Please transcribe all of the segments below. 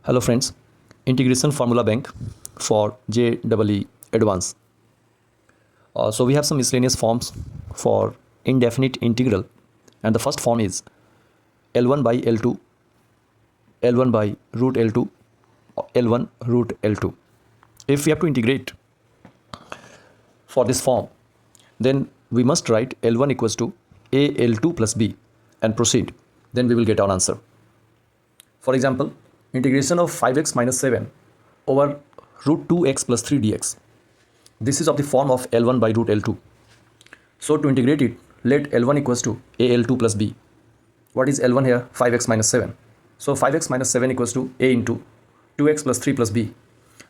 Hello friends, integration formula bank for JEE advanced. So we have some miscellaneous forms for indefinite integral, and the first form is L1 by L2, L1 by root L2, L1 root L2. If we have to integrate for this form, then we must write L1 equals to A L2 plus B and proceed. Then we will get our answer. For example, integration of 5x minus 7 over root 2x plus 3 dx. This is of the form of L1 by root L2. So to integrate it, let L1 equals to A L2 plus B. What is L1 here? 5x minus 7. So 5x minus 7 equals to A into 2x plus 3 plus B.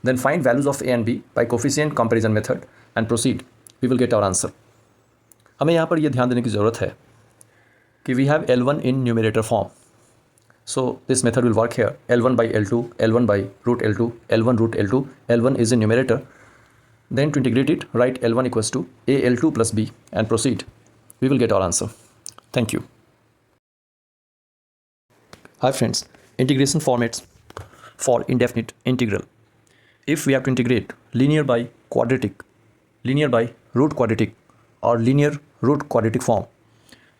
Then find values of A and B by coefficient comparison method and proceed. We will get our answer. हमें यहाँ पर यह ध्यान देने की ज़रूरत है कि we have L1 in numerator form. So this method will work here. L1 by L2, L1 by root L2, L1 root L2, L1 is in numerator. Then to integrate it, write L1 equals to A L2 plus B and proceed. We will get our answer. Thank you. Hi friends, integration formats for indefinite integral. If we have to integrate linear by quadratic, linear by root quadratic or linear root quadratic form,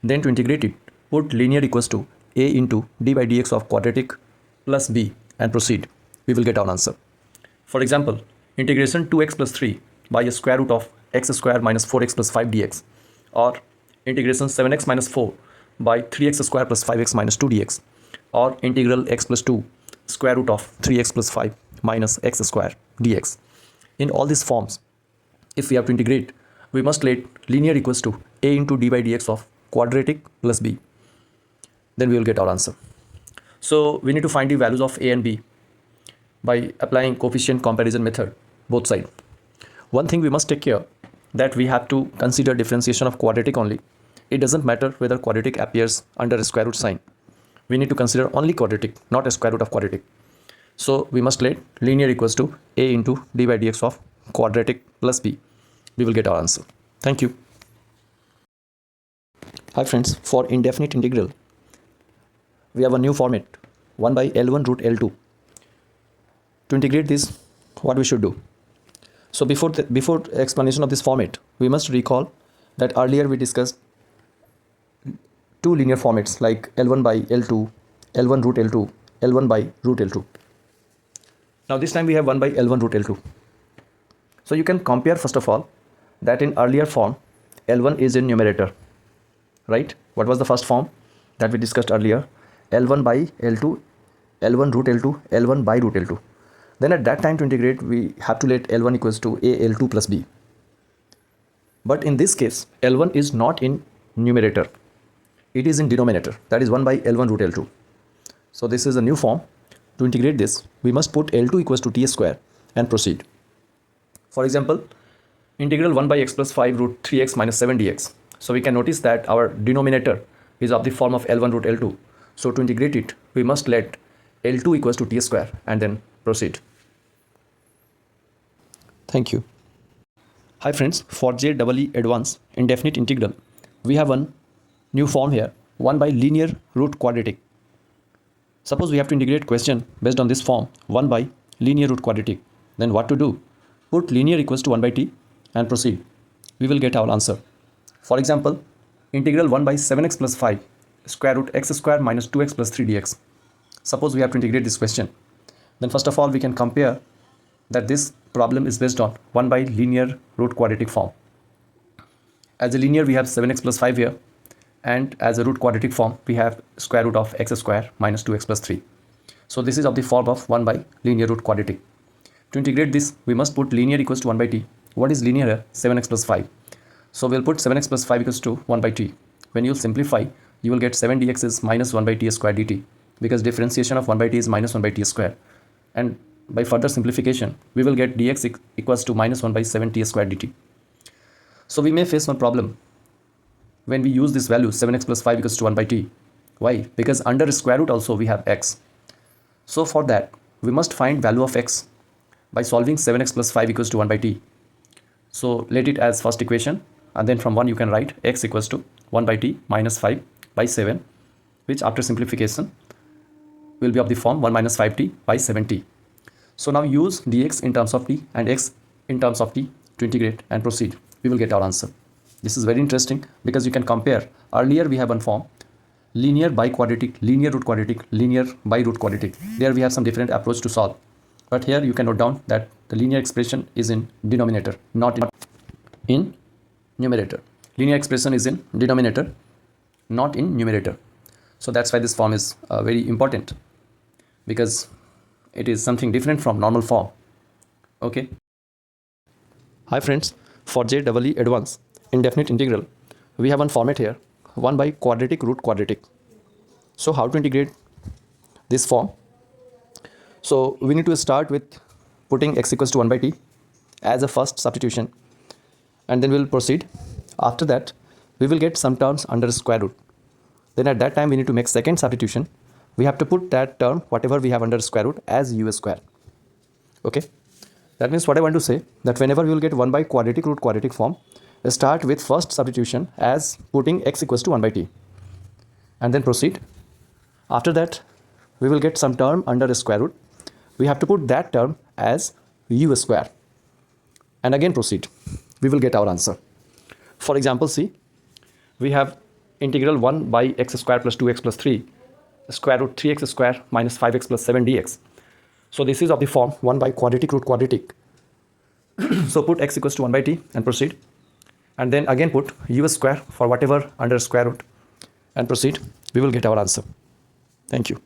then to integrate it, put linear equals to A into d by dx of quadratic plus b and proceed. We will get our answer. For example, integration 2x plus 3 by a square root of x square minus 4x plus 5 dx, or integration 7x minus 4 by 3x square plus 5x minus 2 dx, or integral x plus 2 square root of 3x plus 5 minus x square dx. In all these forms, if we have to integrate, we must let linear equals to A into d by dx of quadratic plus b. Then we will get our answer. So we need to find the values of A and B by applying coefficient comparison method, both sides. One thing we must take care that we have to consider differentiation of quadratic only. It doesn't matter whether quadratic appears under a square root sign. We need to consider only quadratic, not a square root of quadratic. So we must let linear equals to A into d by dx of quadratic plus b. We will get our answer. Thank you. Hi friends, for indefinite integral, we have a new format, 1 by L1 root L2. To integrate this, what we should do? So before explanation of this format, we must recall that earlier we discussed two linear formats like L1 by L2, L1 root L2, L1 by root L2. Now this time we have 1 by L1 root L2. So you can compare first of all that in earlier form, L1 is in numerator, right? What was the first form that we discussed earlier? L1 by L2, L1 root L2, L1 by root L2. Then at that time to integrate, we have to let L1 equals to A L2 plus B. But in this case, L1 is not in numerator. It is in denominator. That is 1 by L1 root L2. So this is a new form. To integrate this, we must put L2 equals to T square and proceed. For example, integral 1 by x plus 5 root 3x minus 7 dx. So we can notice that our denominator is of the form of L1 root L2. So to integrate it, we must let L2 equals to T square and then proceed. Thank you. Hi friends, for JEE advanced indefinite integral, we have one new form here, 1 by linear root quadratic. Suppose we have to integrate question based on this form, 1 by linear root quadratic. Then what to do? Put linear equals to 1 by t and proceed. We will get our answer. For example, integral 1 by 7x plus 5 square root x square minus 2x plus 3 dx. Suppose we have to integrate this question. Then first of all, we can compare that this problem is based on 1 by linear root quadratic form. As a linear, we have 7x plus 5 here, and as a root quadratic form, we have square root of x square minus 2x plus 3. So this is of the form of 1 by linear root quadratic. To integrate this, we must put linear equals to 1 by t. What is linear here? 7x plus 5. So we'll put 7x plus 5 equals to 1 by t. When you simplify, you will get 7 dx is minus 1 by t square dt, because differentiation of 1 by t is minus 1 by t square. And by further simplification, we will get dx equals to minus 1 by 7 t square dt. So we may face one problem when we use this value 7x plus 5 equals to 1 by t. Why? Because under square root also we have x. So for that, we must find value of x by solving 7x plus 5 equals to 1 by t. So let it as first equation, and then from 1 you can write x equals to 1 by t minus 5 by 7, which after simplification will be of the form 1 minus 5t by 7t. So now use dx in terms of t and x in terms of t to integrate and proceed. We will get our answer. This is very interesting because you can compare. Earlier we have one form, linear biquadratic, linear root quadratic, linear by root quadratic. There we have some different approach to solve. But here you can note down that the linear expression is in denominator, not in numerator. Linear expression is in denominator, not in numerator. So that's why this form is very important, because it is something different from normal form. Okay. Hi friends, for JEE Advanced Indefinite Integral, we have one format here, 1 by quadratic root quadratic. So how to integrate this form? So we need to start with putting x equals to 1 by t as a first substitution, and then we'll proceed. After that, we will get some terms under square root. Then at that time, we need to make second substitution. We have to put that term, whatever we have under square root, as u square. Okay. That means what I want to say, that whenever we will get 1 by quadratic root quadratic form, start with first substitution as putting x equals to 1 by t, and then proceed. After that, we will get some term under square root. We have to put that term as u square, and again proceed. We will get our answer. For example, see, we have integral 1 by x square plus 2x plus 3 square root 3x square minus 5x plus 7 dx. So this is of the form 1 by quadratic root quadratic. So put x equals to 1 by t and proceed, and then again put u square for whatever under square root and proceed. We will get our answer. Thank you.